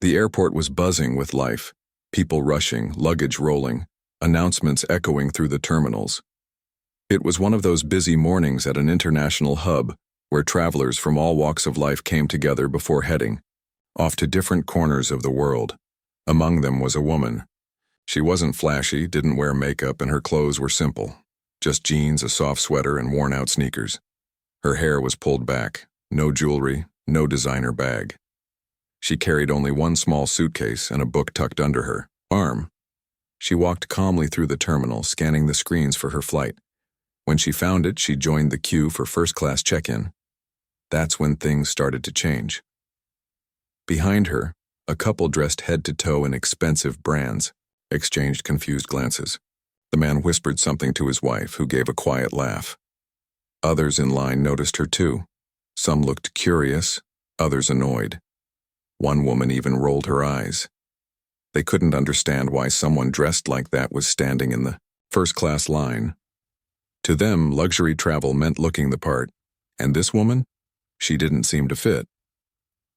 The airport was buzzing with life, people rushing, luggage rolling, announcements echoing through the terminals. It was one of those busy mornings at an international hub where travelers from all walks of life came together before heading off to different corners of the world. Among them was a woman. She wasn't flashy, didn't wear makeup, and her clothes were simple. Just jeans, a soft sweater, and worn-out sneakers. Her hair was pulled back, no jewelry, no designer bag. She carried only one small suitcase and a book tucked under her arm. She walked calmly through the terminal, scanning the screens for her flight. When she found it, she joined the queue for first-class check-in. That's when things started to change. Behind her, a couple dressed head to toe in expensive brands exchanged confused glances. The man whispered something to his wife, who gave a quiet laugh. Others in line noticed her too. Some looked curious, others annoyed. One woman even rolled her eyes. They couldn't understand why someone dressed like that was standing in the first-class line. To them, luxury travel meant looking the part, and this woman? She didn't seem to fit.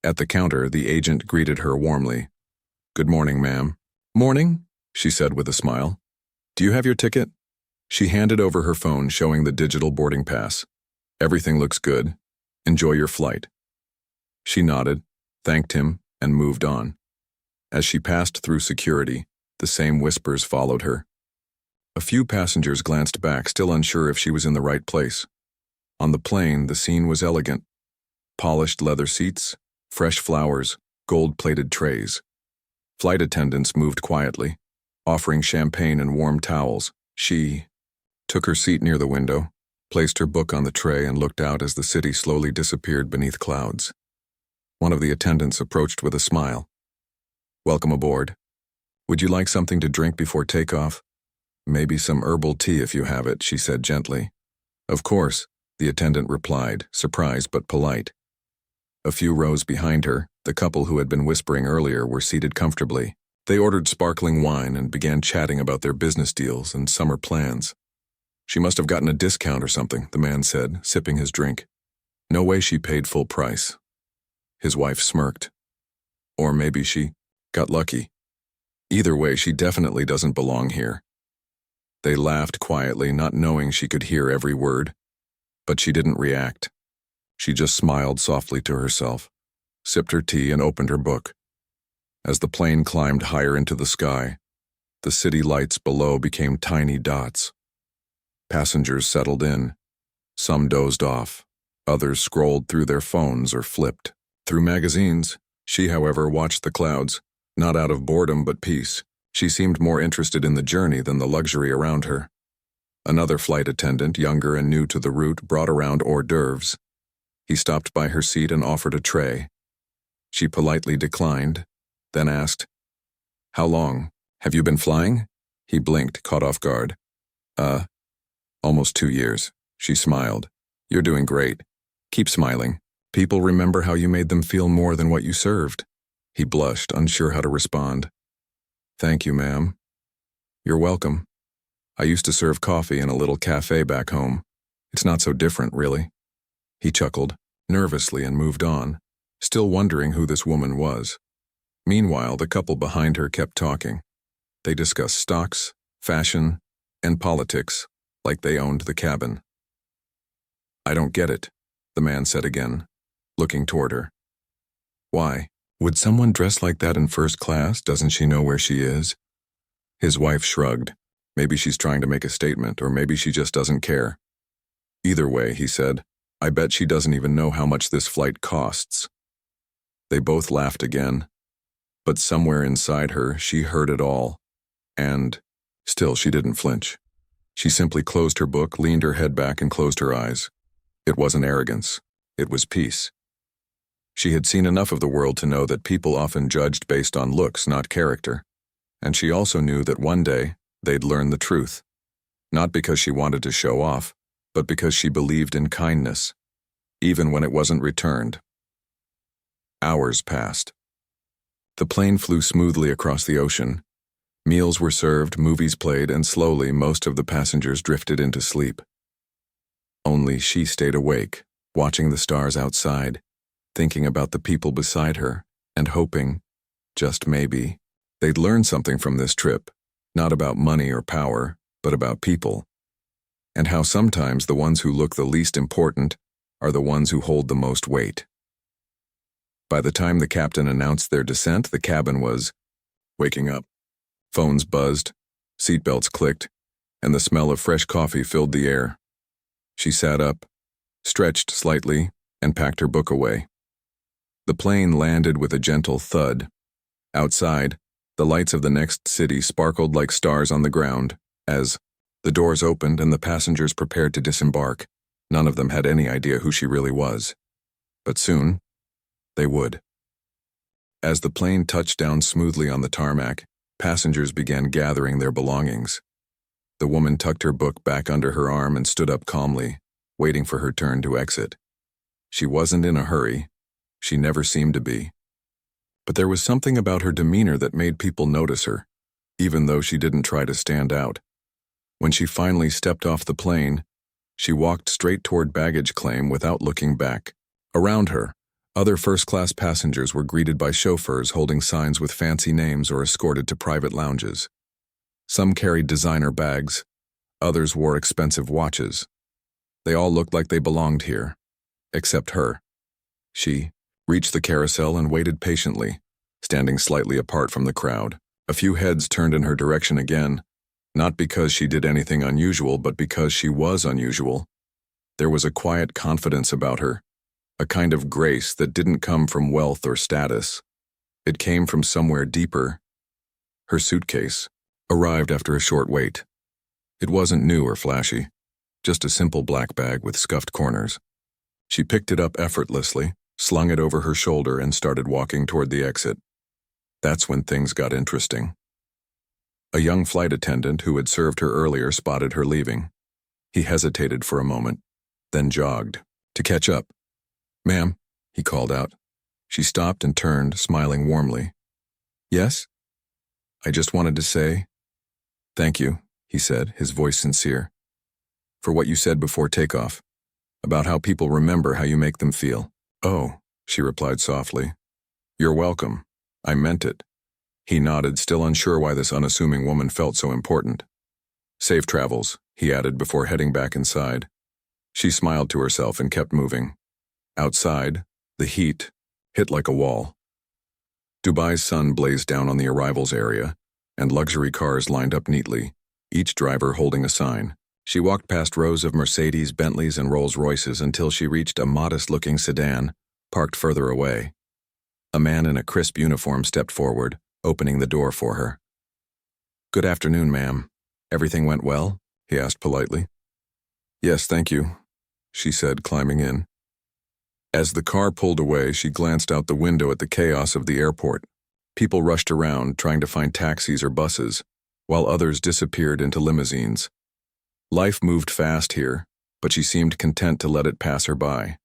At the counter, the agent greeted her warmly. "Good morning, ma'am." "Morning," she said with a smile. "Do you have your ticket?" She handed over her phone showing the digital boarding pass. "Everything looks good. Enjoy your flight." She nodded, thanked him, and moved on. As she passed through security, the same whispers followed her. A few passengers glanced back, still unsure if she was in the right place. On the plane, the scene was elegant. Polished leather seats, fresh flowers, gold-plated trays. Flight attendants moved quietly, offering champagne and warm towels. She took her seat near the window, placed her book on the tray, and looked out as the city slowly disappeared beneath clouds. One of the attendants approached with a smile. "Welcome aboard. Would you like something to drink before takeoff?" "Maybe some herbal tea if you have it," she said gently. "Of course," the attendant replied, surprised but polite. A few rows behind her, the couple who had been whispering earlier were seated comfortably. They ordered sparkling wine and began chatting about their business deals and summer plans. "She must have gotten a discount or something," the man said, sipping his drink. "No way she paid full price." His wife smirked. "Or maybe she got lucky. Either way, she definitely doesn't belong here." They laughed quietly, not knowing she could hear every word. But she didn't react. She just smiled softly to herself, sipped her tea, and opened her book. As the plane climbed higher into the sky, the city lights below became tiny dots. Passengers settled in. Some dozed off. Others scrolled through their phones or flipped through magazines. She, however, watched the clouds, not out of boredom but peace. She seemed more interested in the journey than the luxury around her. Another flight attendant, younger and new to the route, brought around hors d'oeuvres. He stopped by her seat and offered a tray. She politely declined, then asked, "How long? Have you been flying?" He blinked, caught off guard. Almost 2 years." She smiled. "You're doing great. Keep smiling. People remember how you made them feel more than what you served." He blushed, unsure how to respond. "Thank you, ma'am." "You're welcome. I used to serve coffee in a little cafe back home. It's not so different, really." He chuckled, nervously, and moved on, still wondering who this woman was. Meanwhile, the couple behind her kept talking. They discussed stocks, fashion, and politics, like they owned the cabin. "I don't get it," the man said again, looking toward her. "Why? Would someone dress like that in first class? Doesn't she know where she is?" His wife shrugged. Maybe she's trying to make a statement, or maybe she just doesn't care. "Either way," he said, "I bet she doesn't even know how much this flight costs." They both laughed again. But somewhere inside her, she heard it all. And still she didn't flinch. She simply closed her book, leaned her head back, and closed her eyes. It wasn't arrogance. It was peace. She had seen enough of the world to know that people often judged based on looks, not character. And she also knew that one day, they'd learn the truth. Not because she wanted to show off, but because she believed in kindness, even when it wasn't returned. Hours passed. The plane flew smoothly across the ocean. Meals were served, movies played, and slowly most of the passengers drifted into sleep. Only she stayed awake, watching the stars outside, thinking about the people beside her, and hoping, just maybe, they'd learn something from this trip, not about money or power, but about people, and how sometimes the ones who look the least important are the ones who hold the most weight. By the time the captain announced their descent, the cabin was waking up. Phones buzzed, seatbelts clicked, and the smell of fresh coffee filled the air. She sat up, stretched slightly, and packed her book away. The plane landed with a gentle thud. Outside, the lights of the next city sparkled like stars on the ground as the doors opened and the passengers prepared to disembark. None of them had any idea who she really was. But soon, they would. As the plane touched down smoothly on the tarmac, passengers began gathering their belongings. The woman tucked her book back under her arm and stood up calmly, waiting for her turn to exit. She wasn't in a hurry. She never seemed to be. But there was something about her demeanor that made people notice her, even though she didn't try to stand out. When she finally stepped off the plane, she walked straight toward baggage claim without looking back. Around her, other first-class passengers were greeted by chauffeurs holding signs with fancy names or escorted to private lounges. Some carried designer bags, others wore expensive watches. They all looked like they belonged here, except her. She reached the carousel and waited patiently, standing slightly apart from the crowd. A few heads turned in her direction again, not because she did anything unusual, but because she was unusual. There was a quiet confidence about her, a kind of grace that didn't come from wealth or status. It came from somewhere deeper. Her suitcase arrived after a short wait. It wasn't new or flashy, just a simple black bag with scuffed corners. She picked it up effortlessly, slung it over her shoulder, and started walking toward the exit. That's when things got interesting. A young flight attendant who had served her earlier spotted her leaving. He hesitated for a moment, then jogged to catch up. "Ma'am," he called out. She stopped and turned, smiling warmly. "Yes?" "I just wanted to say..." "Thank you," he said, his voice sincere, "for what you said before takeoff, about how people remember how you make them feel." "Oh," she replied softly. "You're welcome. I meant it." He nodded, still unsure why this unassuming woman felt so important. "Safe travels," he added before heading back inside. She smiled to herself and kept moving. Outside, the heat hit like a wall. Dubai's sun blazed down on the arrivals area, and luxury cars lined up neatly, each driver holding a sign. She walked past rows of Mercedes, Bentleys, and Rolls-Royces until she reached a modest-looking sedan, parked further away. A man in a crisp uniform stepped forward, opening the door for her. "Good afternoon, ma'am. Everything went well?" he asked politely. "Yes, thank you," she said, climbing in. As the car pulled away, she glanced out the window at the chaos of the airport. People rushed around, trying to find taxis or buses, while others disappeared into limousines. Life moved fast here, but she seemed content to let it pass her by.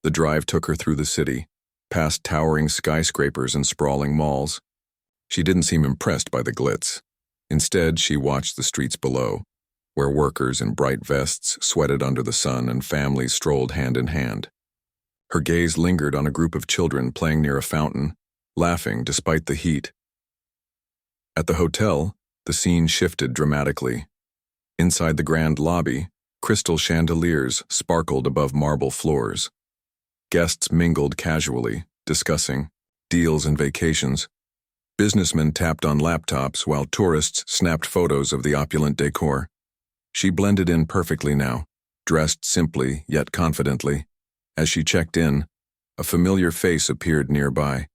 The drive took her through the city, past towering skyscrapers and sprawling malls. She didn't seem impressed by the glitz. Instead, she watched the streets below, where workers in bright vests sweated under the sun and families strolled hand in hand. Her gaze lingered on a group of children playing near a fountain, laughing despite the heat. At the hotel, the scene shifted dramatically. Inside the grand lobby, crystal chandeliers sparkled above marble floors. Guests mingled casually, discussing deals and vacations. Businessmen tapped on laptops while tourists snapped photos of the opulent decor. She blended in perfectly now, dressed simply yet confidently. As she checked in, a familiar face appeared nearby.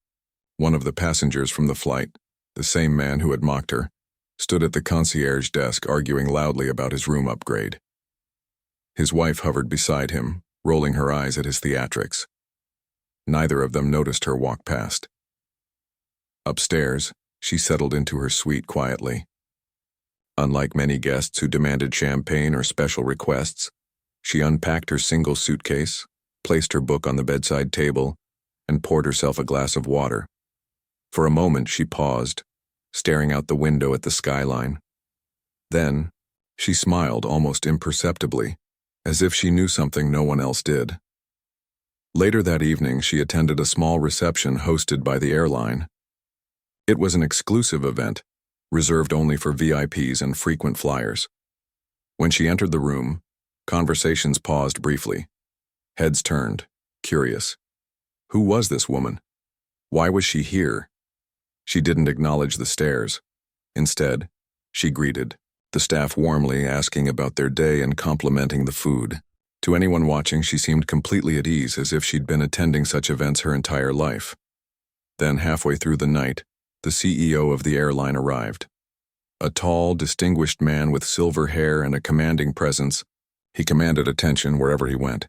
One of the passengers from the flight, the same man who had mocked her, stood at the concierge desk arguing loudly about his room upgrade. His wife hovered beside him, rolling her eyes at his theatrics. Neither of them noticed her walk past. Upstairs, she settled into her suite quietly. Unlike many guests who demanded champagne or special requests, she unpacked her single suitcase, placed her book on the bedside table, and poured herself a glass of water. For a moment she paused, staring out the window at the skyline. Then, she smiled almost imperceptibly, as if she knew something no one else did. Later that evening, she attended a small reception hosted by the airline. It was an exclusive event, reserved only for VIPs and frequent flyers. When she entered the room, conversations paused briefly. Heads turned, curious. Who was this woman? Why was she here? She didn't acknowledge the stares. Instead, she greeted the staff warmly, asking about their day and complimenting the food. To anyone watching, she seemed completely at ease, as if she'd been attending such events her entire life. Then, halfway through the night, the CEO of the airline arrived. A tall, distinguished man with silver hair and a commanding presence, he commanded attention wherever he went.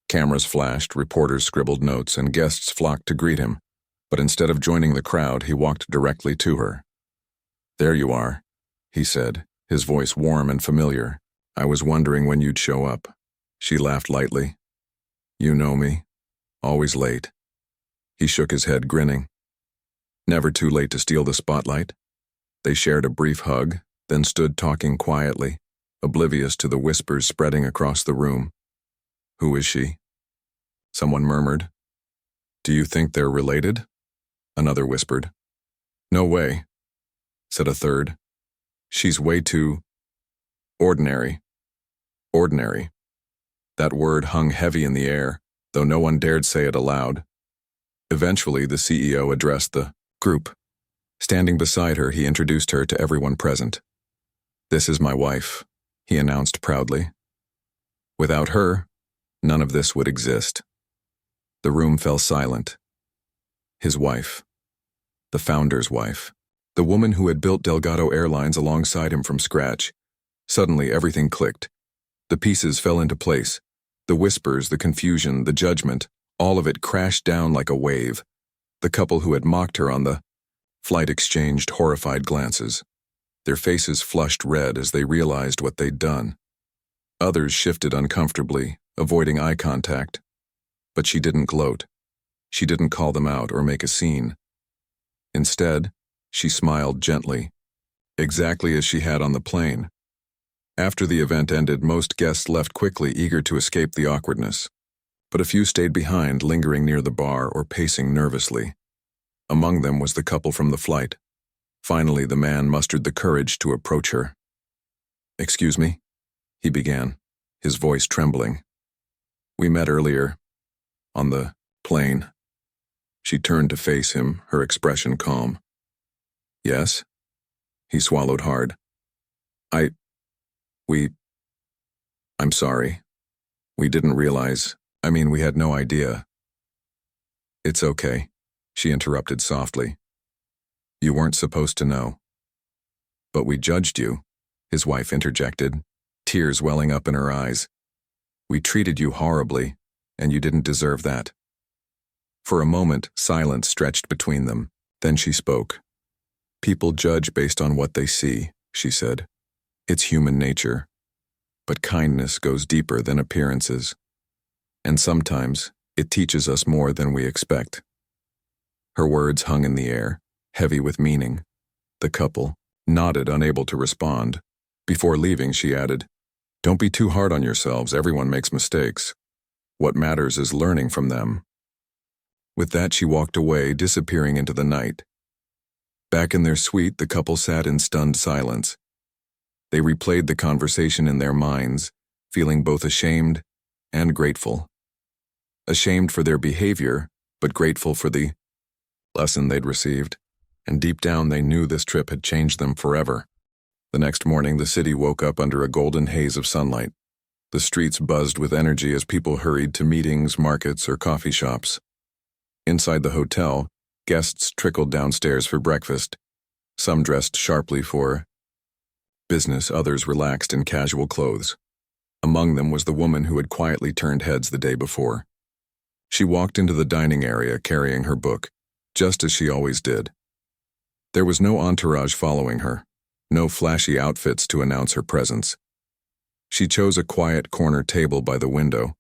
Cameras flashed, reporters scribbled notes, and guests flocked to greet him. But instead of joining the crowd, he walked directly to her. "There you are," he said, his voice warm and familiar. "I was wondering when you'd show up." She laughed lightly. "You know me. Always late." He shook his head, grinning. Never too late to steal the spotlight. They shared a brief hug, then stood talking quietly, oblivious to the whispers spreading across the room. "Who is she?" someone murmured. "Do you think they're related?" another whispered. "No way," said a third. "She's way too ordinary." Ordinary. That word hung heavy in the air, though no one dared say it aloud. Eventually, the CEO addressed the group. Standing beside her, he introduced her to everyone present. "This is my wife," he announced proudly. Without her, none of this would exist. The room fell silent. His wife. The founder's wife. The woman who had built Delgado Airlines alongside him from scratch. Suddenly, everything clicked. The pieces fell into place. The whispers, the confusion, the judgment, all of it crashed down like a wave. The couple who had mocked her on the flight exchanged horrified glances. Their faces flushed red as they realized what they'd done. Others shifted uncomfortably, avoiding eye contact. But she didn't gloat. She didn't call them out or make a scene. Instead, she smiled gently, exactly as she had on the plane. After the event ended, most guests left quickly, eager to escape the awkwardness. But a few stayed behind, lingering near the bar or pacing nervously. Among them was the couple from the flight. Finally, the man mustered the courage to approach her. "Excuse me," he began, his voice trembling. "We met earlier, on the plane." She turned to face him, her expression calm. "Yes?" He swallowed hard. I'm sorry. We didn't realize. We had no idea." "It's okay," she interrupted softly. "You weren't supposed to know." "But we judged you," his wife interjected, tears welling up in her eyes. "We treated you horribly, and you didn't deserve that." For a moment, silence stretched between them. Then she spoke. "People judge based on what they see," she said. "It's human nature. But kindness goes deeper than appearances. And sometimes, it teaches us more than we expect." Her words hung in the air, heavy with meaning. The couple nodded, unable to respond. Before leaving, she added, "Don't be too hard on yourselves. Everyone makes mistakes. What matters is learning from them." With that, she walked away, disappearing into the night. Back in their suite, the couple sat in stunned silence. They replayed the conversation in their minds, feeling both ashamed and grateful. Ashamed for their behavior, but grateful for the lesson they'd received. And deep down, they knew this trip had changed them forever. The next morning, the city woke up under a golden haze of sunlight. The streets buzzed with energy as people hurried to meetings, markets, or coffee shops. Inside the hotel, guests trickled downstairs for breakfast. Some dressed sharply for business, others relaxed in casual clothes. Among them was the woman who had quietly turned heads the day before. She walked into the dining area carrying her book, just as she always did. There was no entourage following her, no flashy outfits to announce her presence. She chose a quiet corner table by the window,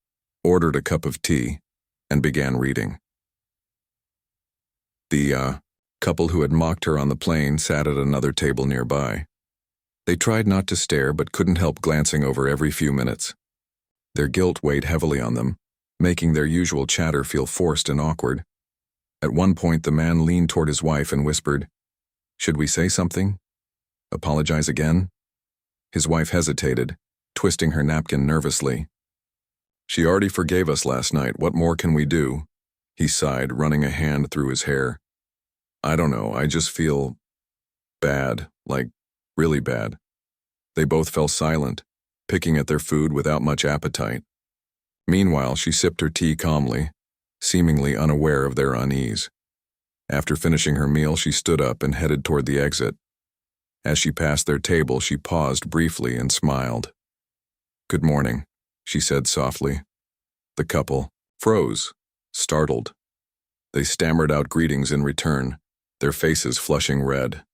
ordered a cup of tea, and began reading. The couple who had mocked her on the plane sat at another table nearby. They tried not to stare but couldn't help glancing over every few minutes. Their guilt weighed heavily on them, making their usual chatter feel forced and awkward. At one point, the man leaned toward his wife and whispered, Should we say something? Apologize again? His wife hesitated, twisting her napkin nervously. She already forgave us last night. What more can we do? He sighed, running a hand through his hair. I don't know, I just feel bad, like really bad. They both fell silent, picking at their food without much appetite. Meanwhile, she sipped her tea calmly, seemingly unaware of their unease. After finishing her meal, she stood up and headed toward the exit. As she passed their table, she paused briefly and smiled. Good morning, she said softly. The couple froze, startled. They stammered out greetings in return, their faces flushing red.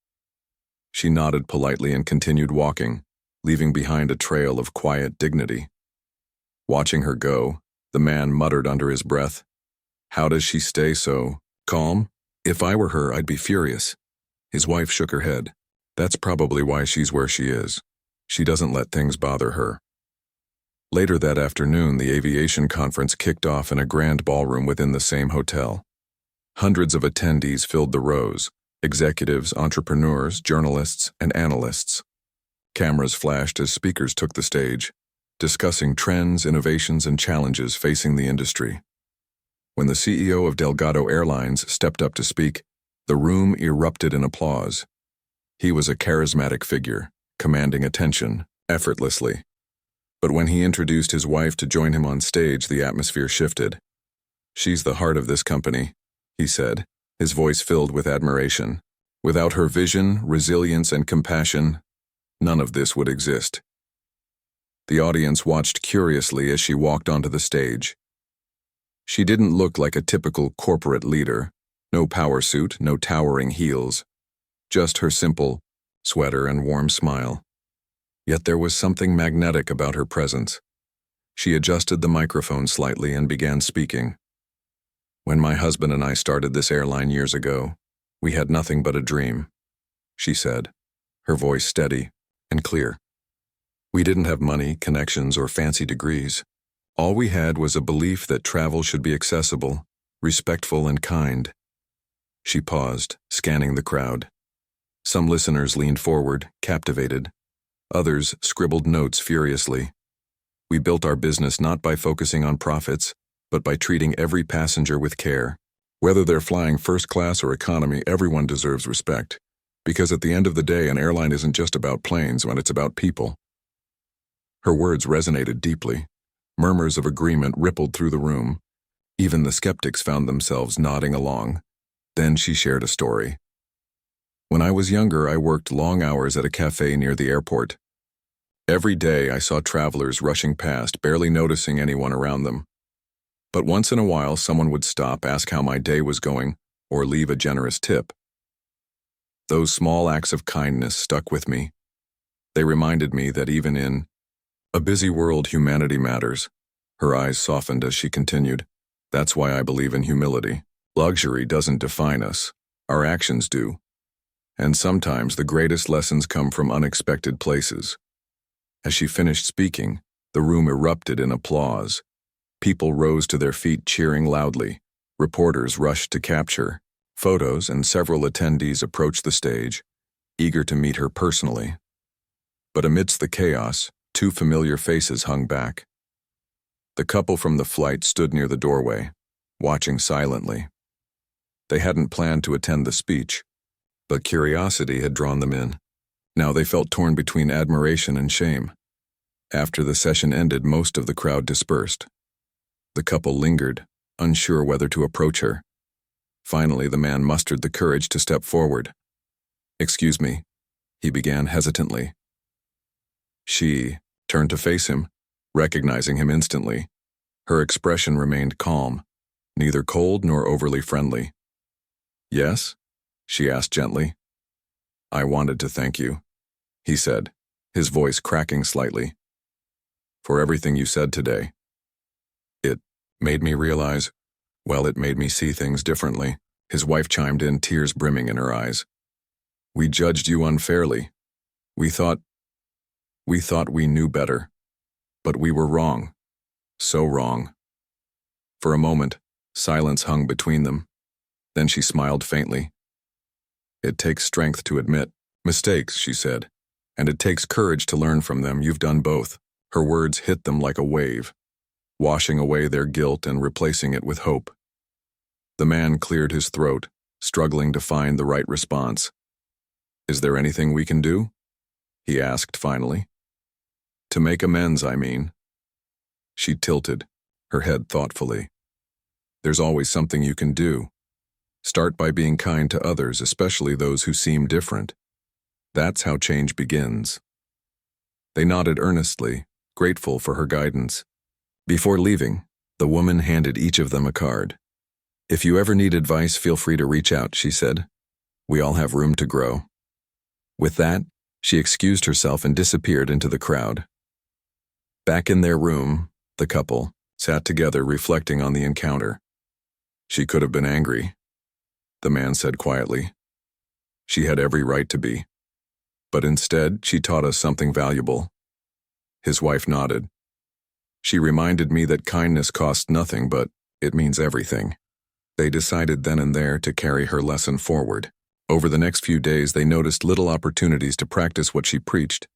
She nodded politely and continued walking, leaving behind a trail of quiet dignity. Watching her go, the man muttered under his breath, How does she stay so calm? If I were her, I'd be furious. His wife shook her head. That's probably why she's where she is. She doesn't let things bother her. Later that afternoon, the aviation conference kicked off in a grand ballroom within the same hotel. Hundreds of attendees filled the rows, executives, entrepreneurs, journalists, and analysts. Cameras flashed as speakers took the stage, discussing trends, innovations, and challenges facing the industry. When the CEO of Delgado Airlines stepped up to speak, the room erupted in applause. He was a charismatic figure, commanding attention effortlessly. But when he introduced his wife to join him on stage, the atmosphere shifted. She's the heart of this company, he said, his voice filled with admiration. Without her vision, resilience, and compassion, none of this would exist. The audience watched curiously as she walked onto the stage. She didn't look like a typical corporate leader. No power suit, no towering heels. Just her simple sweater and warm smile. Yet there was something magnetic about her presence. She adjusted the microphone slightly and began speaking. When my husband and I started this airline years ago, we had nothing but a dream, she said, her voice steady and clear. We didn't have money, connections, or fancy degrees. All we had was a belief that travel should be accessible, respectful, and kind. She paused, scanning the crowd. Some listeners leaned forward, captivated. Others scribbled notes furiously. We built our business not by focusing on profits, but by treating every passenger with care. Whether they're flying first class or economy, everyone deserves respect. Because at the end of the day, an airline isn't just about planes when it's about people. Her words resonated deeply. Murmurs of agreement rippled through the room. Even the skeptics found themselves nodding along. Then she shared a story. When I was younger, I worked long hours at a cafe near the airport. Every day I saw travelers rushing past, barely noticing anyone around them. But once in a while, someone would stop, ask how my day was going, or leave a generous tip. Those small acts of kindness stuck with me. They reminded me that even in a busy world, humanity matters. Her eyes softened as she continued. That's why I believe in humility. Luxury doesn't define us. Our actions do. And sometimes the greatest lessons come from unexpected places. As she finished speaking, the room erupted in applause. People rose to their feet cheering loudly. Reporters rushed to capture photos, and several attendees approached the stage, eager to meet her personally. But amidst the chaos, two familiar faces hung back. The couple from the flight stood near the doorway, watching silently. They hadn't planned to attend the speech, but curiosity had drawn them in. Now they felt torn between admiration and shame. After the session ended, most of the crowd dispersed. The couple lingered, unsure whether to approach her. Finally, the man mustered the courage to step forward. "Excuse me," he began hesitantly. She turned to face him, recognizing him instantly. Her expression remained calm, neither cold nor overly friendly. "Yes?" she asked gently. "I wanted to thank you," he said, his voice cracking slightly, "for everything you said today. It made me realize, well, it made me see things differently." His wife chimed in, tears brimming in her eyes. "We judged you unfairly. We thought we knew better. But we were wrong. So wrong." For a moment, silence hung between them. Then she smiled faintly. It takes strength to admit mistakes, she said, and it takes courage to learn from them. You've done both. Her words hit them like a wave, washing away their guilt and replacing it with hope. The man cleared his throat, struggling to find the right response. Is there anything we can do? He asked finally. To make amends, I mean. She tilted, her head thoughtfully. There's always something you can do. Start by being kind to others, especially those who seem different. That's how change begins. They nodded earnestly, grateful for her guidance. Before leaving, the woman handed each of them a card. If you ever need advice, feel free to reach out, she said. We all have room to grow. With that, she excused herself and disappeared into the crowd. Back in their room, the couple sat together reflecting on the encounter. She could have been angry, the man said quietly. She had every right to be. But instead, she taught us something valuable. His wife nodded. She reminded me that kindness costs nothing, but it means everything. They decided then and there to carry her lesson forward. Over the next few days, they noticed little opportunities to practice what she preached,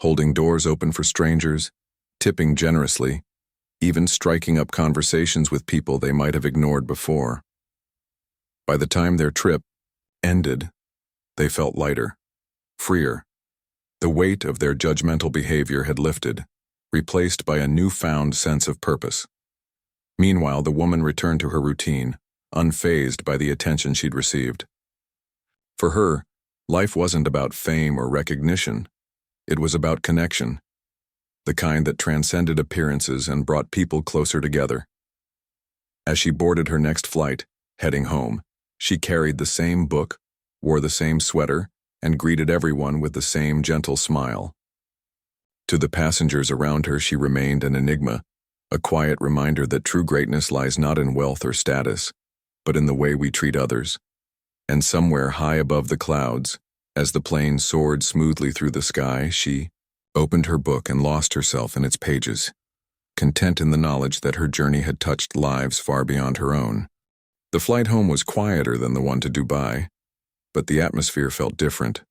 holding doors open for strangers, tipping generously, even striking up conversations with people they might have ignored before. By the time their trip ended, they felt lighter, freer. The weight of their judgmental behavior had lifted, replaced by a newfound sense of purpose. Meanwhile, the woman returned to her routine, unfazed by the attention she'd received. For her, life wasn't about fame or recognition. It was about connection, the kind that transcended appearances and brought people closer together. As she boarded her next flight, heading home, she carried the same book, wore the same sweater, and greeted everyone with the same gentle smile. To the passengers around her, she remained an enigma, a quiet reminder that true greatness lies not in wealth or status, but in the way we treat others. And somewhere high above the clouds, as the plane soared smoothly through the sky, she opened her book and lost herself in its pages, content in the knowledge that her journey had touched lives far beyond her own. The flight home was quieter than the one to Dubai, but the atmosphere felt different.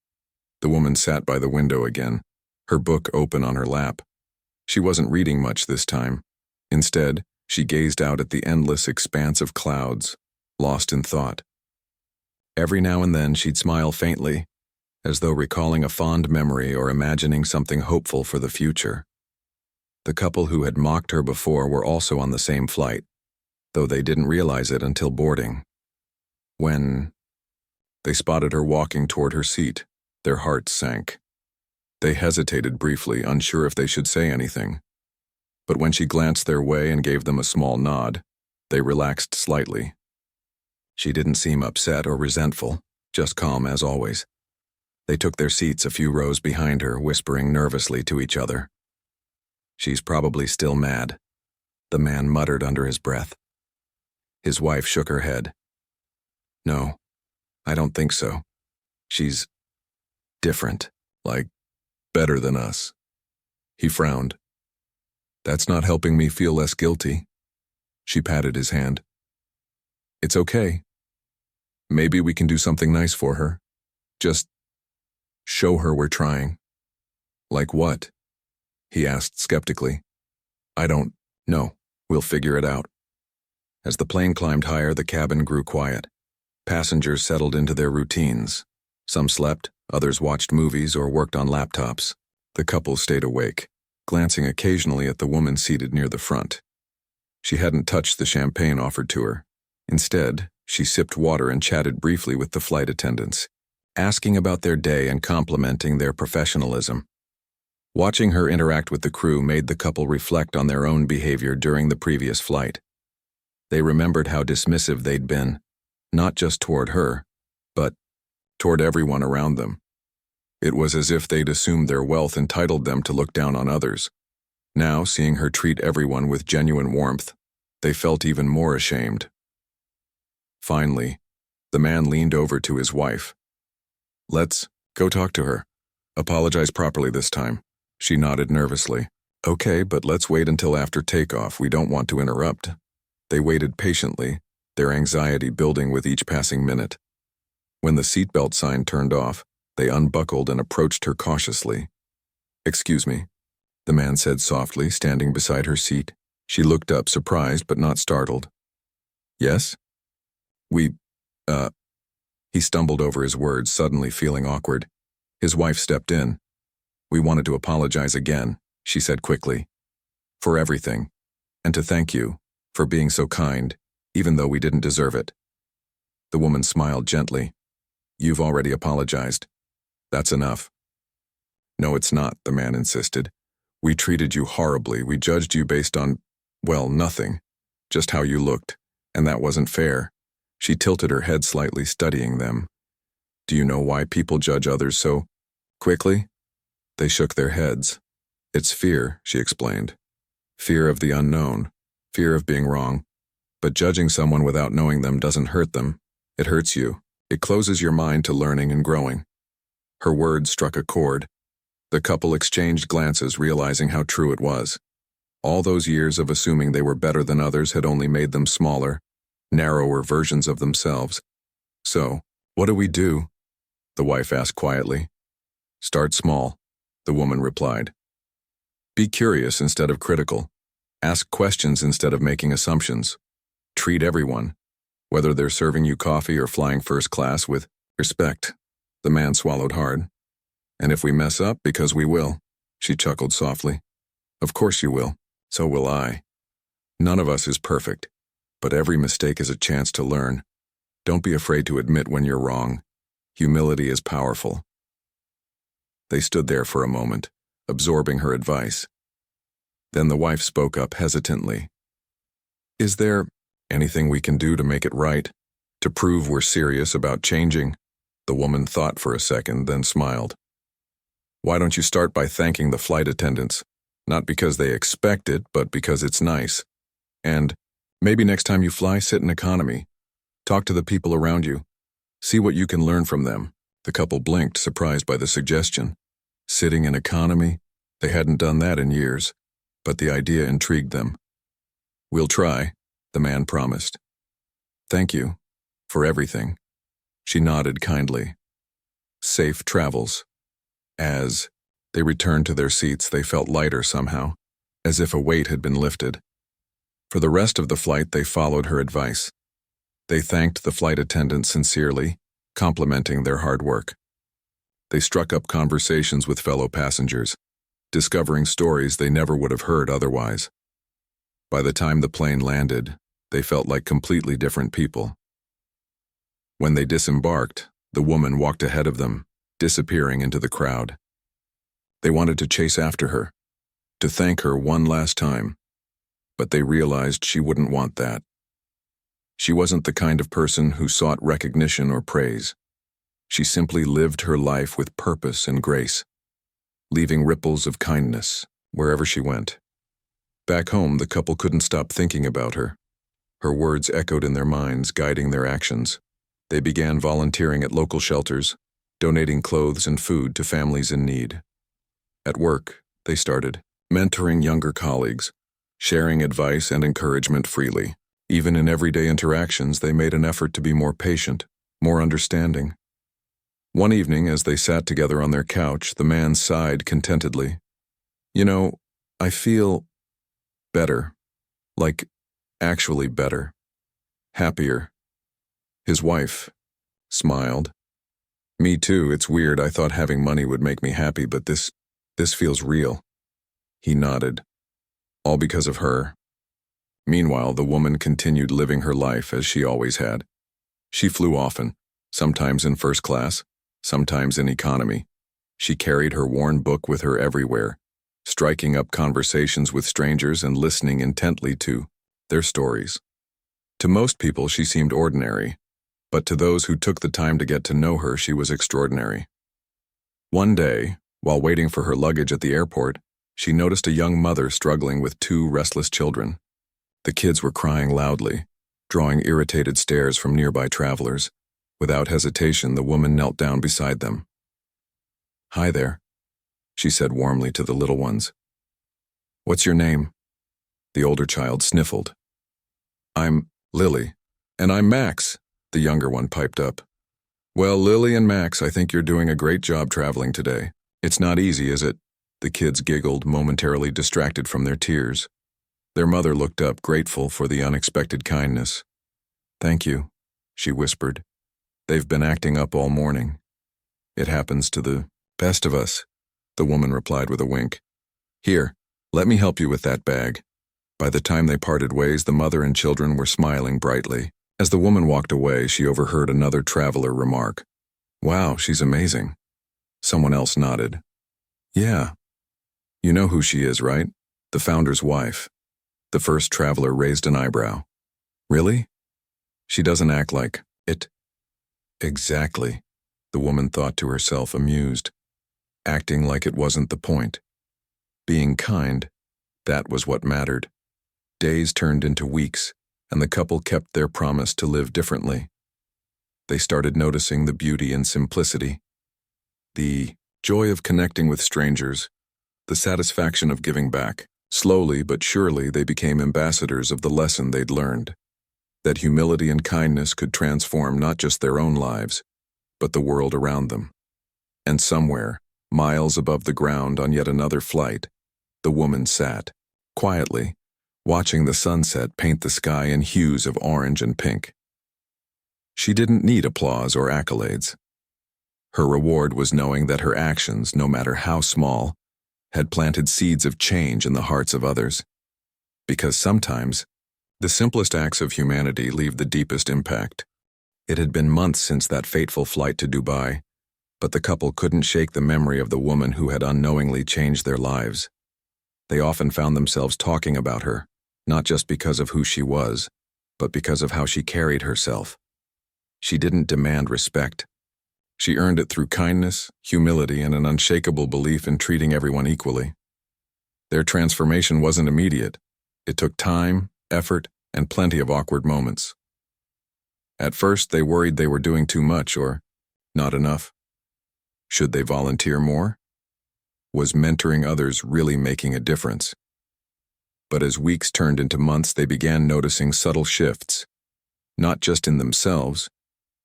The woman sat by the window again, her book open on her lap. She wasn't reading much this time. Instead, she gazed out at the endless expanse of clouds, lost in thought. Every now and then she'd smile faintly, as though recalling a fond memory or imagining something hopeful for the future. The couple who had mocked her before were also on the same flight, though they didn't realize it until boarding. When they spotted her walking toward her seat, their hearts sank. They hesitated briefly, unsure if they should say anything. But when she glanced their way and gave them a small nod, they relaxed slightly. She didn't seem upset or resentful, just calm as always. They took their seats a few rows behind her, whispering nervously to each other. She's probably still mad, the man muttered under his breath. His wife shook her head. No, I don't think so. She's different, like better than us. He frowned. That's not helping me feel less guilty. She patted his hand. It's okay. Maybe we can do something nice for her. Just show her we're trying. Like what? He asked skeptically. I don't know. We'll figure it out. As the plane climbed higher, the cabin grew quiet. Passengers settled into their routines. Some slept, others watched movies or worked on laptops. The couple stayed awake, glancing occasionally at the woman seated near the front. She hadn't touched the champagne offered to her. Instead, she sipped water and chatted briefly with the flight attendants, asking about their day and complimenting their professionalism. Watching her interact with the crew made the couple reflect on their own behavior during the previous flight. They remembered how dismissive they'd been, not just toward her, but toward everyone around them. It was as if they'd assumed their wealth entitled them to look down on others. Now, seeing her treat everyone with genuine warmth, they felt even more ashamed. Finally, the man leaned over to his wife. Let's go talk to her. Apologize properly this time. She nodded nervously. Okay, but let's wait until after takeoff. We don't want to interrupt. They waited patiently, their anxiety building with each passing minute. When the seatbelt sign turned off, they unbuckled and approached her cautiously. "Excuse me," the man said softly, standing beside her seat. She looked up, surprised but not startled. "Yes? We, uh," he stumbled over his words, suddenly feeling awkward. His wife stepped in. "We wanted to apologize again," she said quickly. "For everything. And to thank you for being so kind, even though we didn't deserve it." The woman smiled gently. "You've already apologized. That's enough." "No, it's not," the man insisted. "We treated you horribly. We judged you based on, well, nothing. Just how you looked. And that wasn't fair." She tilted her head slightly, studying them. "Do you know why people judge others so quickly?" They shook their heads. "It's fear," she explained. "Fear of the unknown. Fear of being wrong. But judging someone without knowing them doesn't hurt them. It hurts you. It closes your mind to learning and growing." Her words struck a chord. The couple exchanged glances, realizing how true it was. All those years of assuming they were better than others had only made them smaller, narrower versions of themselves. "So, what do we do?" the wife asked quietly. "Start small," the woman replied. "Be curious instead of critical. Ask questions instead of making assumptions. Treat everyone, whether they're serving you coffee or flying first class, with respect." The man swallowed hard. "And if we mess up, because we will," she chuckled softly. "Of course you will. So will I. None of us is perfect, but every mistake is a chance to learn. Don't be afraid to admit when you're wrong. Humility is powerful." They stood there for a moment, absorbing her advice. Then the wife spoke up hesitantly. "Is there anything we can do to make it right? To prove we're serious about changing?" The woman thought for a second, then smiled. "Why don't you start by thanking the flight attendants? Not because they expect it, but because it's nice. And maybe next time you fly, sit in economy. Talk to the people around you. See what you can learn from them." The couple blinked, surprised by the suggestion. Sitting in economy? They hadn't done that in years, but the idea intrigued them. "We'll try," the man promised. "Thank you for everything." She nodded kindly. Safe travels. As they returned to their seats, they felt lighter somehow, as if a weight had been lifted. For the rest of the flight, they followed her advice. They thanked the flight attendants sincerely, complimenting their hard work. They struck up conversations with fellow passengers, discovering stories they never would have heard otherwise. By the time the plane landed, they felt like completely different people. When they disembarked, the woman walked ahead of them, disappearing into the crowd. They wanted to chase after her, to thank her one last time, but they realized she wouldn't want that. She wasn't the kind of person who sought recognition or praise. She simply lived her life with purpose and grace, leaving ripples of kindness wherever she went. Back home, the couple couldn't stop thinking about her. Her words echoed in their minds, guiding their actions. They began volunteering at local shelters, donating clothes and food to families in need. At work, they started mentoring younger colleagues, sharing advice and encouragement freely. Even in everyday interactions, they made an effort to be more patient, more understanding. One evening, as they sat together on their couch, the man sighed contentedly. "You know, I feel better. Like, actually better. Happier." His wife smiled. "Me too. It's weird. I thought having money would make me happy, but this feels real." He nodded. All because of her. Meanwhile, the woman continued living her life as she always had. She flew often, sometimes in first class, sometimes in economy. She carried her worn book with her everywhere, striking up conversations with strangers and listening intently to their stories. To most people, she seemed ordinary, but to those who took the time to get to know her, she was extraordinary. One day, while waiting for her luggage at the airport, she noticed a young mother struggling with two restless children. The kids were crying loudly, drawing irritated stares from nearby travelers. Without hesitation, the woman knelt down beside them. "Hi there," she said warmly to the little ones. "What's your name?" The older child sniffled. "I'm Lily." "And I'm Max," the younger one piped up. Well, Lily and Max, I think you're doing a great job traveling today. It's not easy, is it? The kids giggled, momentarily distracted from their tears. Their mother looked up, grateful for the unexpected kindness. Thank you, she whispered. They've been acting up all morning. It happens to the best of us, the woman replied with a wink. Here, let me help you with that bag. By the time they parted ways, the mother and children were smiling brightly. As the woman walked away, she overheard another traveler remark, "Wow, she's amazing." Someone else nodded. "Yeah. You know who she is, right? The founder's wife." The first traveler raised an eyebrow. "Really? She doesn't act like it." "Exactly," the woman thought to herself, amused. Acting like it wasn't the point. Being kind, that was what mattered. Days turned into weeks, and the couple kept their promise to live differently. They started noticing the beauty in simplicity, the joy of connecting with strangers, the satisfaction of giving back. Slowly but surely they became ambassadors of the lesson they'd learned, that humility and kindness could transform not just their own lives, but the world around them. And somewhere, miles above the ground on yet another flight, the woman sat, quietly, watching the sunset paint the sky in hues of orange and pink. She didn't need applause or accolades. Her reward was knowing that her actions, no matter how small, had planted seeds of change in the hearts of others. Because sometimes, the simplest acts of humanity leave the deepest impact. It had been months since that fateful flight to Dubai, but the couple couldn't shake the memory of the woman who had unknowingly changed their lives. They often found themselves talking about her, not just because of who she was, but because of how she carried herself. She didn't demand respect. She earned it through kindness, humility, and an unshakable belief in treating everyone equally. Their transformation wasn't immediate. It took time, effort, and plenty of awkward moments. At first, they worried they were doing too much or not enough. Should they volunteer more? Was mentoring others really making a difference? But as weeks turned into months, they began noticing subtle shifts, not just in themselves,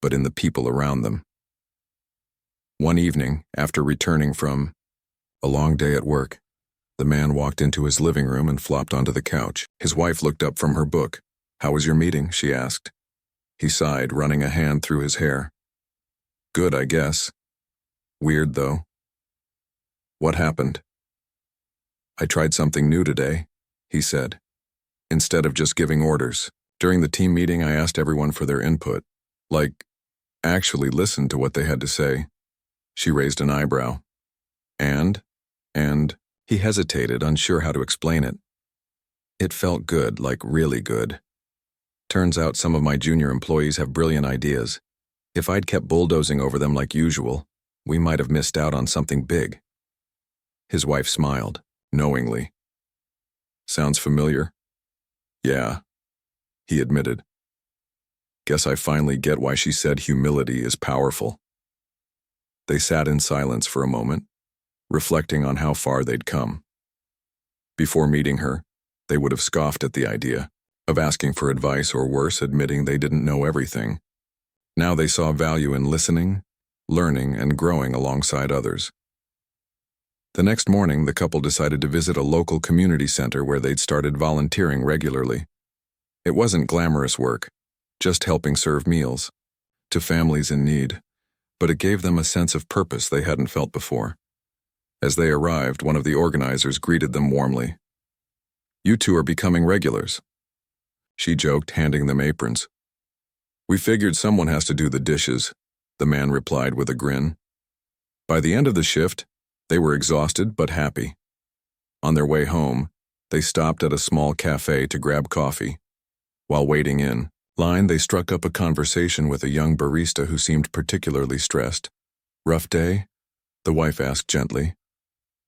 but in the people around them. One evening, after returning from a long day at work, the man walked into his living room and flopped onto the couch. His wife looked up from her book. "How was your meeting?" she asked. He sighed, running a hand through his hair. "Good, I guess. Weird, though." "What happened?" "I tried something new today," he said. "Instead of just giving orders. During the team meeting, I asked everyone for their input. Like, actually listened to what they had to say." She raised an eyebrow. And he hesitated, unsure how to explain it. "It felt good, like really good. Turns out some of my junior employees have brilliant ideas. If I'd kept bulldozing over them like usual, we might have missed out on something big." His wife smiled, knowingly. "Sounds familiar?" "Yeah," he admitted. "Guess I finally get why she said humility is powerful." They sat in silence for a moment, reflecting on how far they'd come. Before meeting her, they would have scoffed at the idea of asking for advice, or worse, admitting they didn't know everything. Now they saw value in listening, learning, and growing alongside others. The next morning, the couple decided to visit a local community center where they'd started volunteering regularly. It wasn't glamorous work, just helping serve meals to families in need, but it gave them a sense of purpose they hadn't felt before. As they arrived, one of the organizers greeted them warmly. "You two are becoming regulars," she joked, handing them aprons. "We figured someone has to do the dishes," the man replied with a grin. By the end of the shift, they were exhausted but happy. On their way home, they stopped at a small cafe to grab coffee. While waiting in line, they struck up a conversation with a young barista who seemed particularly stressed. "Rough day?" the wife asked gently.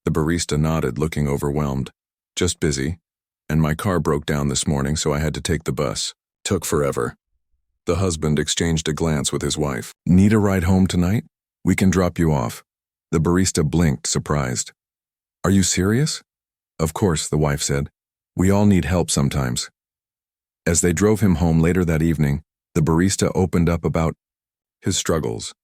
The barista nodded, looking overwhelmed. "Just busy, and my car broke down this morning, so I had to take the bus. Took forever." The husband exchanged a glance with his wife. "Need a ride home tonight? We can drop you off." The barista blinked, surprised. "Are you serious?" "Of course," the wife said. "We all need help sometimes." As they drove him home later that evening, the barista opened up about his struggles,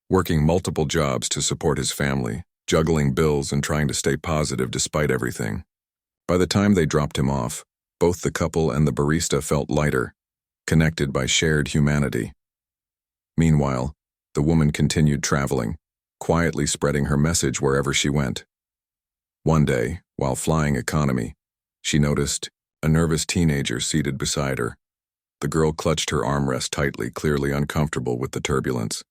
working multiple jobs to support his family, juggling bills and trying to stay positive despite everything. By the time they dropped him off, both the couple and the barista felt lighter, connected by shared humanity. Meanwhile, the woman continued traveling, quietly spreading her message wherever she went. One day, while flying economy, she noticed a nervous teenager seated beside her. The girl clutched her armrest tightly, clearly uncomfortable with the turbulence.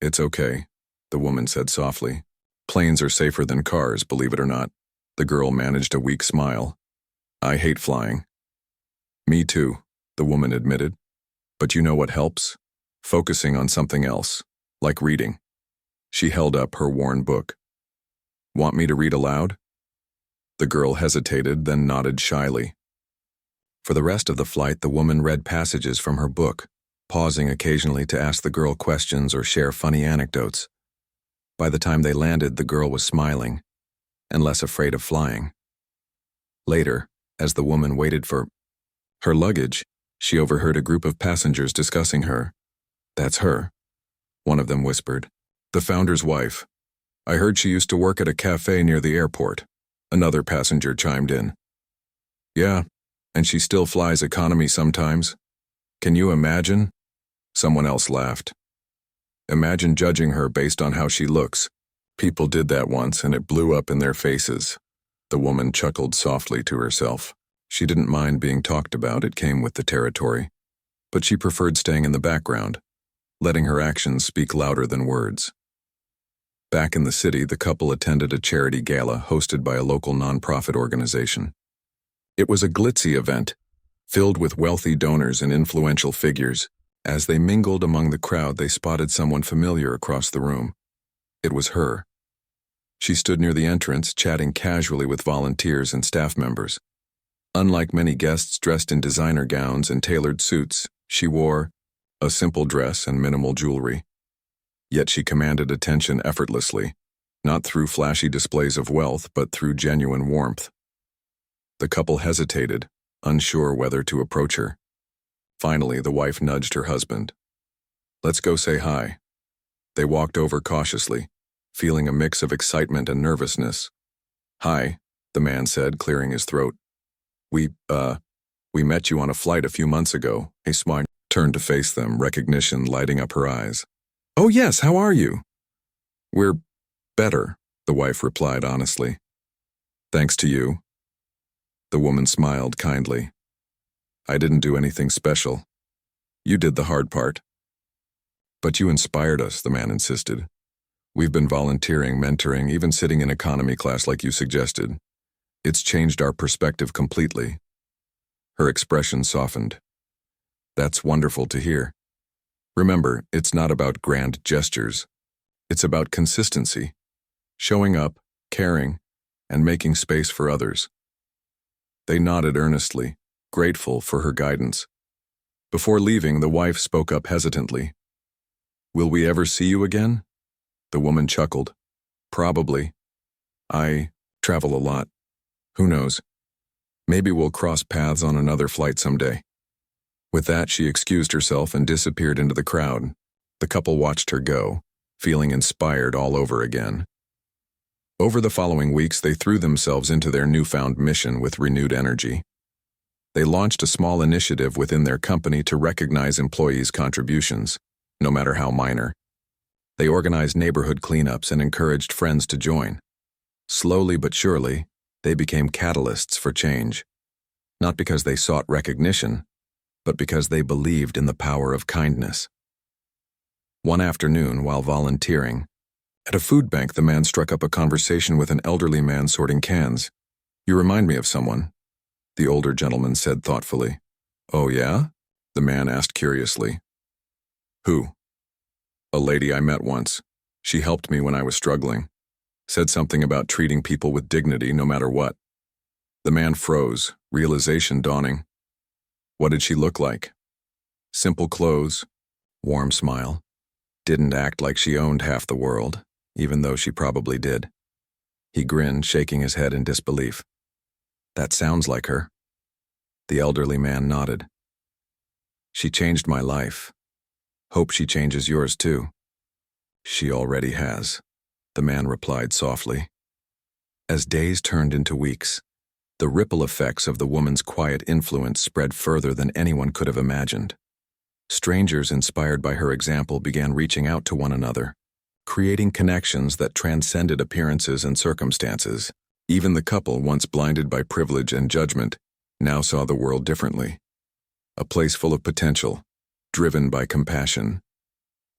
"It's okay," the woman said softly. "Planes are safer than cars, believe it or not." The girl managed a weak smile. "I hate flying." "Me too," the woman admitted. "But you know what helps? Focusing on something else, like reading." She held up her worn book. "Want me to read aloud?" The girl hesitated, then nodded shyly. For the rest of the flight, the woman read passages from her book, pausing occasionally to ask the girl questions or share funny anecdotes. By the time they landed, the girl was smiling and less afraid of flying. Later, as the woman waited for her luggage, she overheard a group of passengers discussing her. "That's her," one of them whispered. "The founder's wife. I heard she used to work at a cafe near the airport," another passenger chimed in. "Yeah, and she still flies economy sometimes. Can you imagine?" Someone else laughed. "Imagine judging her based on how she looks. People did that once and it blew up in their faces." The woman chuckled softly to herself. She didn't mind being talked about, it came with the territory. But she preferred staying in the background, letting her actions speak louder than words. Back in the city, the couple attended a charity gala hosted by a local nonprofit organization. It was a glitzy event, filled with wealthy donors and influential figures. As they mingled among the crowd, they spotted someone familiar across the room. It was her. She stood near the entrance, chatting casually with volunteers and staff members. Unlike many guests dressed in designer gowns and tailored suits, she wore a simple dress and minimal jewelry. Yet she commanded attention effortlessly, not through flashy displays of wealth, but through genuine warmth. The couple hesitated, unsure whether to approach her. Finally, the wife nudged her husband. "Let's go say hi." They walked over cautiously, feeling a mix of excitement and nervousness. "Hi," the man said, clearing his throat. We met you on a flight a few months ago." A smile turned to face them, recognition lighting up her eyes. "Oh yes, how are you?" "We're better," the wife replied honestly. "Thanks to you." The woman smiled kindly. "I didn't do anything special. You did the hard part." "But you inspired us," the man insisted. "We've been volunteering, mentoring, even sitting in economy class like you suggested. It's changed our perspective completely." Her expression softened. "That's wonderful to hear. Remember, it's not about grand gestures. It's about consistency, showing up, caring, and making space for others." They nodded earnestly, grateful for her guidance. Before leaving, the wife spoke up hesitantly. "Will we ever see you again?" The woman chuckled. "Probably. I travel a lot. Who knows? Maybe we'll cross paths on another flight someday." With that, she excused herself and disappeared into the crowd. The couple watched her go, feeling inspired all over again. Over the following weeks, they threw themselves into their newfound mission with renewed energy. They launched a small initiative within their company to recognize employees' contributions, no matter how minor. They organized neighborhood cleanups and encouraged friends to join. Slowly but surely, they became catalysts for change, not because they sought recognition, but because they believed in the power of kindness. One afternoon, while volunteering, at a food bank, the man struck up a conversation with an elderly man sorting cans. "You remind me of someone," the older gentleman said thoughtfully. "Oh yeah?" the man asked curiously. "Who?" "A lady I met once. She helped me when I was struggling. Said something about treating people with dignity no matter what." The man froze, realization dawning. "What did she look like?" "Simple clothes, warm smile. Didn't act like she owned half the world, even though she probably did." He grinned, shaking his head in disbelief. "That sounds like her." The elderly man nodded. "She changed my life. Hope she changes yours too." She already has, the man replied softly. As days turned into weeks, the ripple effects of the woman's quiet influence spread further than anyone could have imagined. Strangers inspired by her example began reaching out to one another, creating connections that transcended appearances and circumstances. Even the couple, once blinded by privilege and judgment, now saw the world differently. A place full of potential, driven by compassion.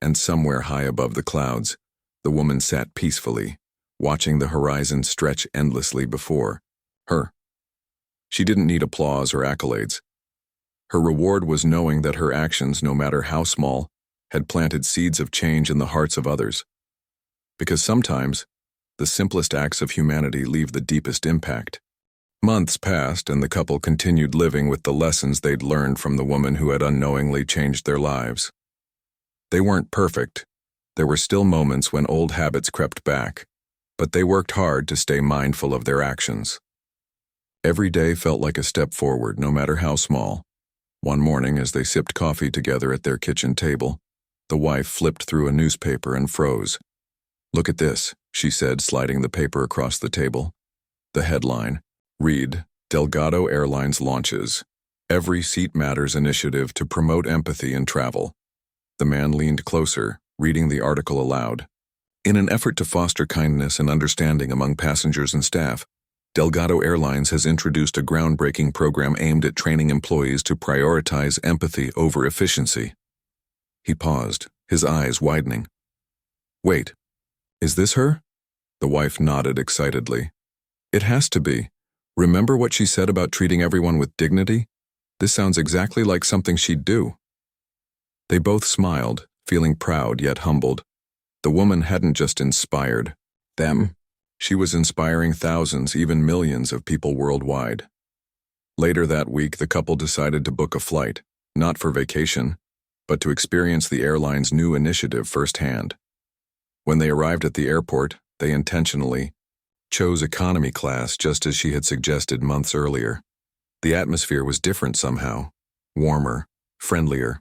And somewhere high above the clouds, the woman sat peacefully, watching the horizon stretch endlessly before her. She didn't need applause or accolades. Her reward was knowing that her actions, no matter how small, had planted seeds of change in the hearts of others. Because sometimes, the simplest acts of humanity leave the deepest impact. Months passed, and the couple continued living with the lessons they'd learned from the woman who had unknowingly changed their lives. They weren't perfect. There were still moments when old habits crept back, but they worked hard to stay mindful of their actions. Every day felt like a step forward, no matter how small. One morning, as they sipped coffee together at their kitchen table, the wife flipped through a newspaper and froze. "Look at this," she said, sliding the paper across the table. The headline read, "Delgado Airlines launches Every Seat Matters initiative to promote empathy in travel." The man leaned closer, reading the article aloud. In an effort to foster kindness and understanding among passengers and staff, Delgado Airlines has introduced a groundbreaking program aimed at training employees to prioritize empathy over efficiency. He paused, his eyes widening. "Wait, is this her?" The wife nodded excitedly. "It has to be. Remember what she said about treating everyone with dignity? This sounds exactly like something she'd do." They both smiled, feeling proud yet humbled. The woman hadn't just inspired them. She was inspiring thousands, even millions of people worldwide. Later that week, the couple decided to book a flight, not for vacation, but to experience the airline's new initiative firsthand. When they arrived at the airport, they intentionally chose economy class just as she had suggested months earlier. The atmosphere was different somehow, warmer, friendlier.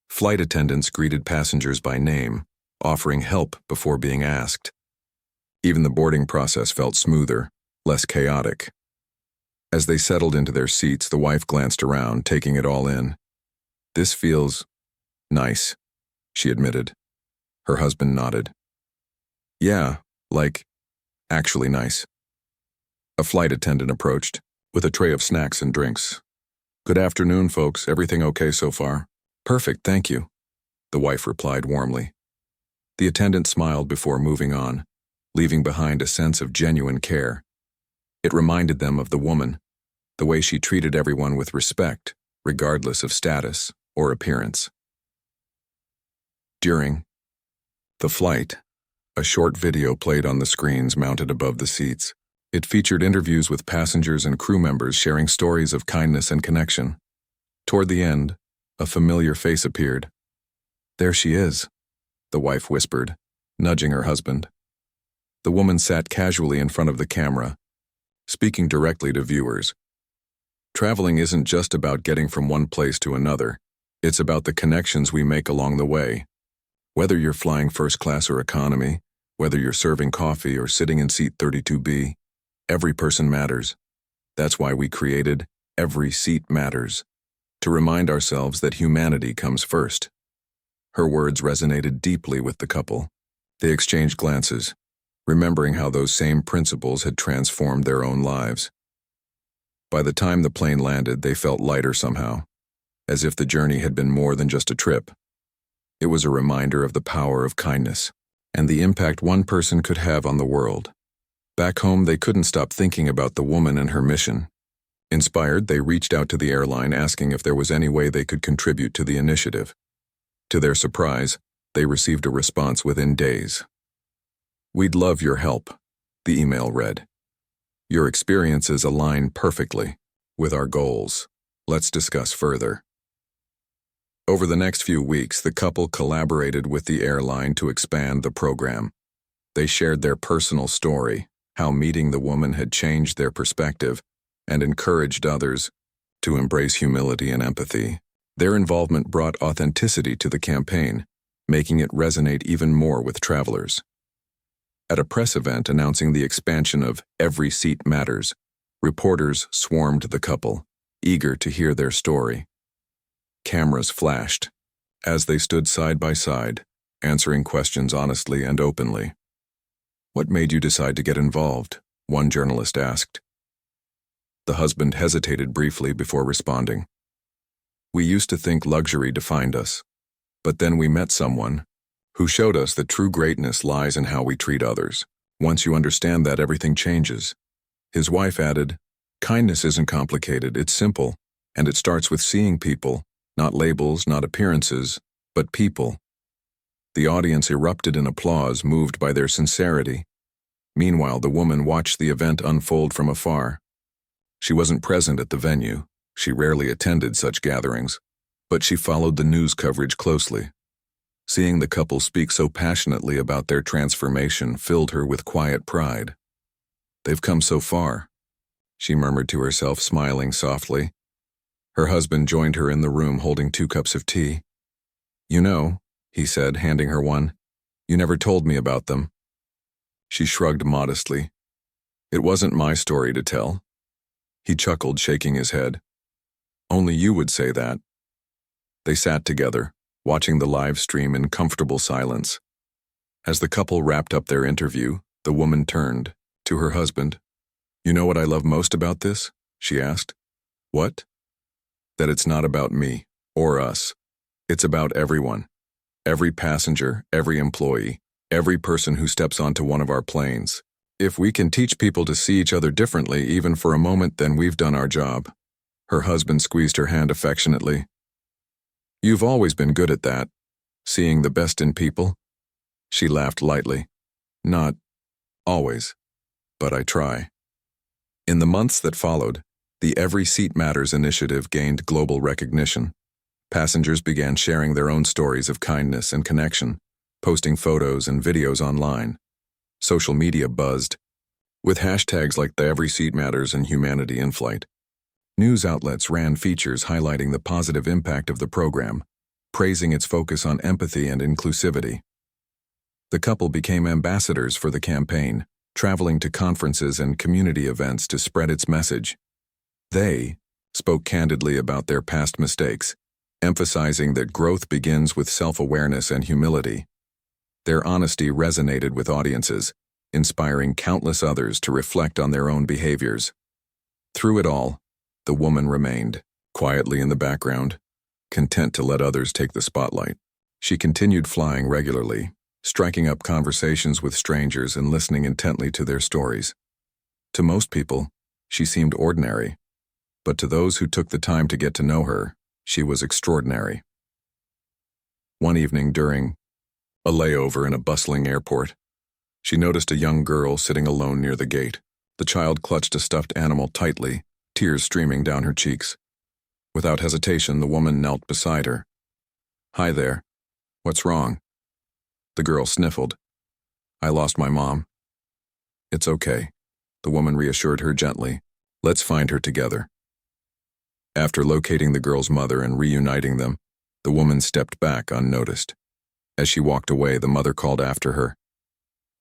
Flight attendants greeted passengers by name, offering help before being asked. Even the boarding process felt smoother, less chaotic. As they settled into their seats, the wife glanced around, taking it all in. "This feels nice," she admitted. Her husband nodded. "Yeah, actually nice." A flight attendant approached, with a tray of snacks and drinks. "Good afternoon, folks. Everything okay so far?" "Perfect, thank you," the wife replied warmly. The attendant smiled before moving on, leaving behind a sense of genuine care. It reminded them of the woman, the way she treated everyone with respect, regardless of status or appearance. During the flight, a short video played on the screens mounted above the seats. It featured interviews with passengers and crew members sharing stories of kindness and connection. Toward the end, a familiar face appeared. "There she is," the wife whispered, nudging her husband. The woman sat casually in front of the camera, speaking directly to viewers. Traveling isn't just about getting from one place to another. It's about the connections we make along the way. Whether you're flying first class or economy, whether you're serving coffee or sitting in seat 32B, every person matters. That's why we created Every Seat Matters, to remind ourselves that humanity comes first. Her words resonated deeply with the couple. They exchanged glances, remembering how those same principles had transformed their own lives. By the time the plane landed, they felt lighter somehow, as if the journey had been more than just a trip. It was a reminder of the power of kindness and the impact one person could have on the world. Back home, they couldn't stop thinking about the woman and her mission. Inspired, they reached out to the airline asking if there was any way they could contribute to the initiative. To their surprise, they received a response within days. "We'd love your help," the email read. "Your experiences align perfectly with our goals. Let's discuss further." Over the next few weeks, the couple collaborated with the airline to expand the program. They shared their personal story, how meeting the woman had changed their perspective, and encouraged others to embrace humility and empathy. Their involvement brought authenticity to the campaign, making it resonate even more with travelers. At a press event announcing the expansion of Every Seat Matters, reporters swarmed the couple, eager to hear their story. Cameras flashed as they stood side by side, answering questions honestly and openly. "What made you decide to get involved?" one journalist asked. The husband hesitated briefly before responding. "We used to think luxury defined us, but then we met someone who showed us that true greatness lies in how we treat others. Once you understand that, everything changes." His wife added, "Kindness isn't complicated, it's simple, and it starts with seeing people, not labels, not appearances, but people." The audience erupted in applause, moved by their sincerity. Meanwhile, the woman watched the event unfold from afar. She wasn't present at the venue. She rarely attended such gatherings, but she followed the news coverage closely. Seeing the couple speak so passionately about their transformation filled her with quiet pride. "They've come so far," she murmured to herself, smiling softly. Her husband joined her in the room holding 2 cups of tea. "You know," he said, handing her one, "you never told me about them." She shrugged modestly. "It wasn't my story to tell." He chuckled, shaking his head. "Only you would say that." They sat together, watching the live stream in comfortable silence. As the couple wrapped up their interview, the woman turned to her husband. "You know what I love most about this?" she asked. "What?" "That it's not about me or us. It's about everyone. Every passenger, every employee, every person who steps onto one of our planes. If we can teach people to see each other differently, even for a moment, then we've done our job." Her husband squeezed her hand affectionately. "You've always been good at that, seeing the best in people." She laughed lightly. "Not always, but I try." In the months that followed, the Every Seat Matters initiative gained global recognition. Passengers began sharing their own stories of kindness and connection, posting photos and videos online. Social media buzzed, with hashtags like the Every Seat Matters and Humanity in Flight. News outlets ran features highlighting the positive impact of the program, praising its focus on empathy and inclusivity. The couple became ambassadors for the campaign, traveling to conferences and community events to spread its message. They spoke candidly about their past mistakes, emphasizing that growth begins with self-awareness and humility. Their honesty resonated with audiences, inspiring countless others to reflect on their own behaviors. Through it all, the woman remained, quietly in the background, content to let others take the spotlight. She continued flying regularly, striking up conversations with strangers and listening intently to their stories. To most people, she seemed ordinary, but to those who took the time to get to know her, she was extraordinary. One evening during a layover in a bustling airport, she noticed a young girl sitting alone near the gate. The child clutched a stuffed animal tightly, tears streaming down her cheeks. Without hesitation, the woman knelt beside her. "Hi there. What's wrong?" The girl sniffled. "I lost my mom." "It's okay," the woman reassured her gently. "Let's find her together." After locating the girl's mother and reuniting them, the woman stepped back unnoticed. As she walked away, the mother called after her.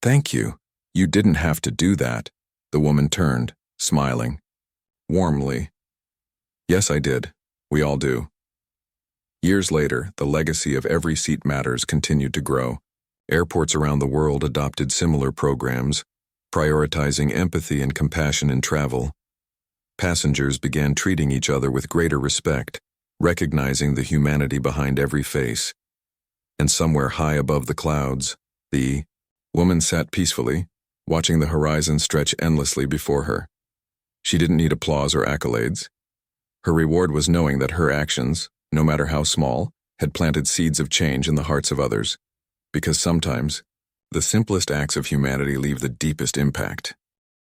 "Thank you. You didn't have to do that." The woman turned, smiling warmly. "Yes, I did. We all do." Years later, the legacy of Every Seat Matters continued to grow. Airports around the world adopted similar programs, prioritizing empathy and compassion in travel. Passengers began treating each other with greater respect, recognizing the humanity behind every face. And somewhere high above the clouds, the woman sat peacefully, watching the horizon stretch endlessly before her. She didn't need applause or accolades. Her reward was knowing that her actions, no matter how small, had planted seeds of change in the hearts of others. Because sometimes, the simplest acts of humanity leave the deepest impact.